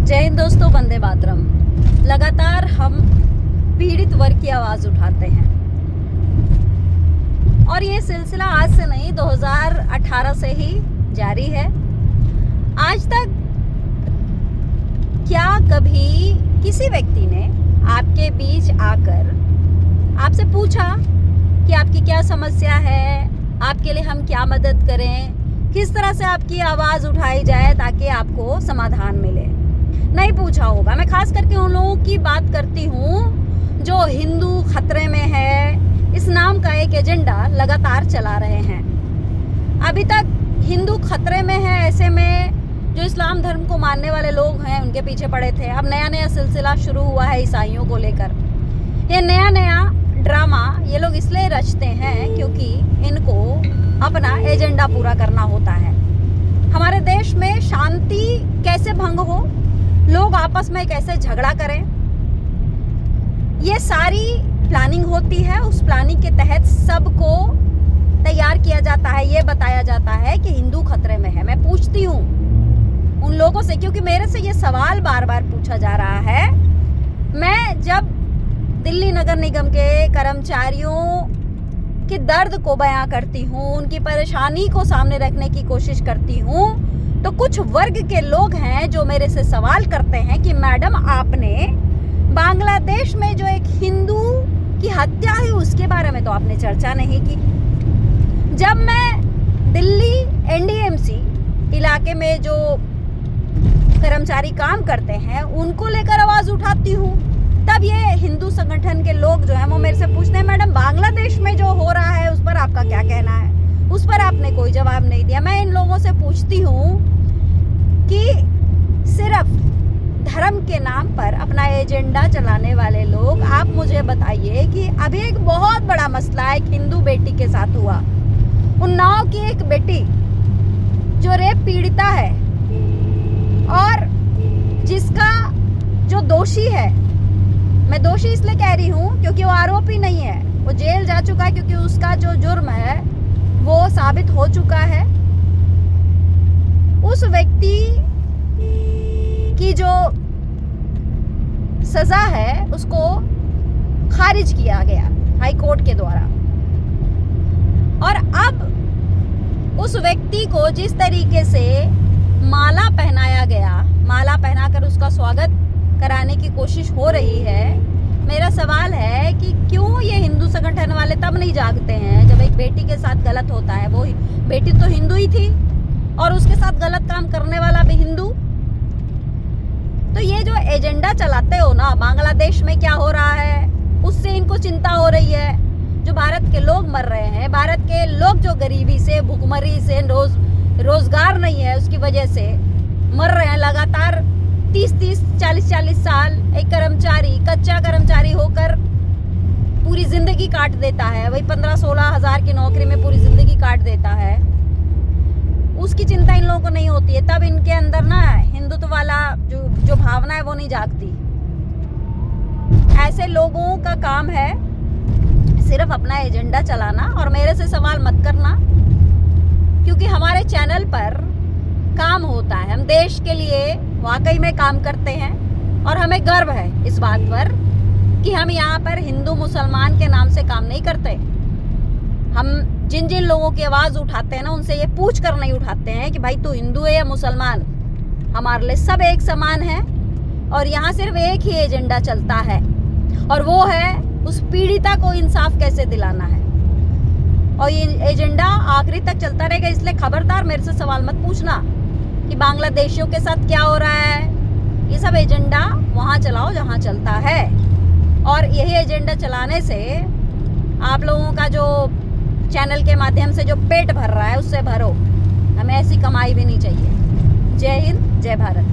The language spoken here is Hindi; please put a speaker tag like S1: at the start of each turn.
S1: जय हिंद दोस्तों, वंदे मातरम। लगातार हम पीड़ित वर्ग की आवाज उठाते हैं और ये सिलसिला आज से नहीं 2018 से ही जारी है। आज तक क्या कभी किसी व्यक्ति ने आपके बीच आकर आपसे पूछा कि आपकी क्या समस्या है, आपके लिए हम क्या मदद करें, किस तरह से आपकी आवाज़ उठाई जाए ताकि आपको समाधान मिले? नहीं पूछा होगा। मैं खास करके उन लोगों की बात करती हूँ जो हिंदू खतरे में है इस नाम का एक एजेंडा लगातार चला रहे हैं। अभी तक हिंदू खतरे में है, ऐसे में जो इस्लाम धर्म को मानने वाले लोग हैं उनके पीछे पड़े थे। अब नया नया सिलसिला शुरू हुआ है ईसाइयों को लेकर। ये नया नया ड्रामा ये लोग इसलिए रचते हैं क्योंकि इनको अपना एजेंडा पूरा करना होता है। हमारे देश में शांति कैसे भंग हो, लोग आपस में कैसे झगड़ा करें, ये सारी प्लानिंग होती है। उस प्लानिंग के तहत सबको तैयार किया जाता है। ये बताया जाता है कि हिंदू खतरे में है। मैं पूछती हूँ उन लोगों से, क्योंकि मेरे से ये सवाल बार बार पूछा जा रहा है। मैं जब दिल्ली नगर निगम के कर्मचारियों के दर्द को बयां करती हूँ, उनकी परेशानी को सामने रखने की कोशिश करती हूँ, तो कुछ वर्ग के लोग हैं जो मेरे से सवाल करते हैं कि मैडम, आपने बांग्लादेश में जो एक हिंदू की हत्या हुई उसके बारे में तो आपने चर्चा नहीं की। जब मैं दिल्ली एनडीएमसी इलाके में जो कर्मचारी काम करते हैं उनको लेकर आवाज उठाती हूँ, तब ये हिंदू संगठन के लोग जो हैं वो मेरे से पूछते हैं, मैडम बांग्लादेश में जो हो रहा है उस पर आपका क्या कहना है? उस पर आपने कोई जवाब नहीं दिया। मैं इन लोगों से पूछती हूँ कि सिर्फ धर्म के नाम पर अपना एजेंडा चलाने वाले लोग, आप मुझे बताइए कि अभी एक बहुत बड़ा मसला एक हिंदू बेटी के साथ हुआ। उन्नाव की एक बेटी जो रेप पीड़िता है और जिसका जो दोषी है, मैं दोषी इसलिए कह रही हूँ क्योंकि वो आरोपी नहीं है, वो जेल जा चुका है क्योंकि उसका जो जुर्म है वो साबित हो चुका है। उस व्यक्ति की जो सजा है उसको खारिज किया गया हाई कोर्ट के द्वारा, और अब उस व्यक्ति को जिस तरीके से माला पहनाया गया, माला पहनाकर उसका स्वागत कराने की कोशिश हो रही है, मेरा सवाल है कि क्यों ये हिंदू संगठन वाले तब नहीं जागते हैं जब एक बेटी के साथ गलत होता है? वो बेटी तो हिंदू ही थी और उसके साथ गलत काम करने वाला भी हिंदू। तो ये जो एजेंडा चलाते हो ना, बांग्लादेश में क्या हो रहा है उससे इनको चिंता हो रही है। जो भारत के लोग मर रहे हैं, भारत के लोग जो गरीबी से, भुखमरी से, रोजगार नहीं है उसकी वजह से मर रहे हैं लगातार 30-30, 40-40 साल। एक कर्मचारी कच्चा कर्मचारी होकर पूरी जिंदगी काट देता है, वही 15-16 हजार की नौकरी में पूरी जिंदगी काट देता है। उसकी चिंता इन लोगों को नहीं होती है। तब इनके अंदर ना हिंदुत्व वाला जो भावना है वो नहीं जागती। ऐसे लोगों का काम है सिर्फ अपना एजेंडा चलाना। और मेरे से सवाल मत करना क्योंकि हमारे चैनल पर काम होता है, हम देश के लिए वाकई में काम करते हैं और हमें गर्व है इस बात पर कि हम यहाँ पर हिंदू मुसलमान के नाम से काम नहीं करते। हम जिन जिन लोगों की आवाज़ उठाते हैं ना, उनसे ये पूछ कर नहीं उठाते हैं कि भाई तू हिंदू है या मुसलमान। हमारे लिए सब एक समान है और यहाँ सिर्फ एक ही एजेंडा चलता है और वो है उस पीड़िता को इंसाफ कैसे दिलाना है। और ये एजेंडा आखिरी तक चलता रहेगा। इसलिए खबरदार मेरे से सवाल मत पूछना कि बांग्लादेशियों के साथ क्या हो रहा है। ये सब एजेंडा वहाँ चलाओ जहाँ चलता है, और यही एजेंडा चलाने से आप लोगों का जो चैनल के माध्यम से जो पेट भर रहा है उससे भरो। हमें ऐसी कमाई भी नहीं चाहिए। जय हिंद, जय भारत।